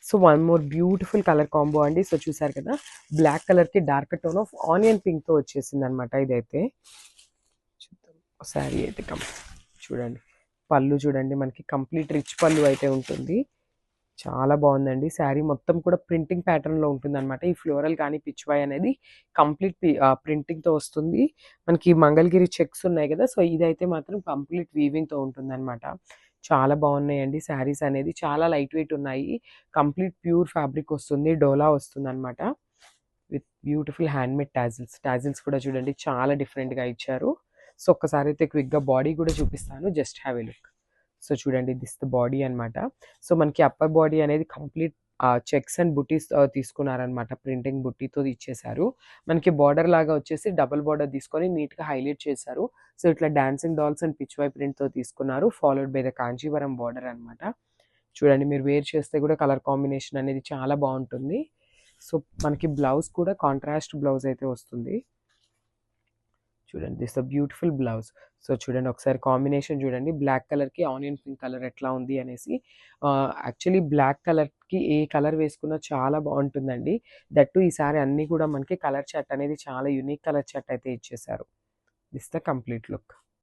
So one more beautiful colour combo అండి. So చూసారు కదా, బ్లాక్ కలర్కి డార్క్ టోన్ ఆఫ్ ఆనియన్ పింక్తో వచ్చేసింది అనమాట. ఇదైతే చూద్దాం శారీ అయితే చూడండి, పళ్ళు చూడండి, మనకి కంప్లీట్ రిచ్ పళ్ళు అయితే ఉంటుంది. చాలా బాగుందండి. శారీ మొత్తం కూడా ప్రింటింగ్ ప్యాటర్న్లో ఉంటుంది అనమాట. ఈ ఫ్లోరల్ కానీ పిచ్వాయ్ అనేది కంప్లీట్ ప్రింటింగ్తో వస్తుంది. మనకి మంగళగిరి చెక్స్ ఉన్నాయి కదా, సో ఇదైతే మాత్రం కంప్లీట్ వీవింగ్తో ఉంటుంది అనమాట. చాలా బాగున్నాయండి శారీస్ అనేది. చాలా లైట్ వెయిట్ ఉన్నాయి. కంప్లీట్ ప్యూర్ ఫ్యాబ్రిక్ వస్తుంది, డోలా వస్తుంది అనమాట. విత్ బ్యూటిఫుల్ హ్యాండ్మేడ్ టాజిల్స్ కూడా చూడండి చాలా డిఫరెంట్గా ఇచ్చారు. సో ఒక్కసారి అయితే క్విక్గా బాడీ కూడా చూపిస్తాను, just have a look. So చూడండి, దిస్ ద బాడీ అనమాట. సో మనకి అప్పర్ బాడీ అనేది complete checks and buttis తీసుకున్నారనమాట. Printing బుట్టీతో ఇచ్చేసారు. మనకి బార్డర్ లాగా వచ్చేసి డబుల్ బార్డర్ తీసుకొని నీట్గా హైలైట్ చేశారు. సో ఇట్లా dancing dolls and Pichwai ప్రింట్తో తీసుకున్నారు, followed by the Kanchivaram border అనమాట. చూడండి, మీరు వేర్ చేస్తే కూడా కలర్ కాంబినేషన్ అనేది చాలా బాగుంటుంది. సో మనకి బ్లౌజ్ కూడా కాంట్రాస్ట్ బ్లౌజ్ అయితే వస్తుంది. చూడండి, this the beautiful blouse. So చూడండి, ఒకసారి కాంబినేషన్ చూడండి, బ్లాక్ కలర్కి ఆనియన్ పింక్ కలర్ ఎట్లా ఉంది అనేసి. యాక్చువల్లీ బ్లాక్ కలర్కి ఏ కలర్ వేసుకున్నా చాలా బాగుంటుందండి. దట్టు ఈసారి అన్నీ కూడా మనకి కలర్ చార్ట్ అనేది చాలా యూనిక్ కలర్ చార్ట్ అయితే ఇచ్చేసారు. This the complete look.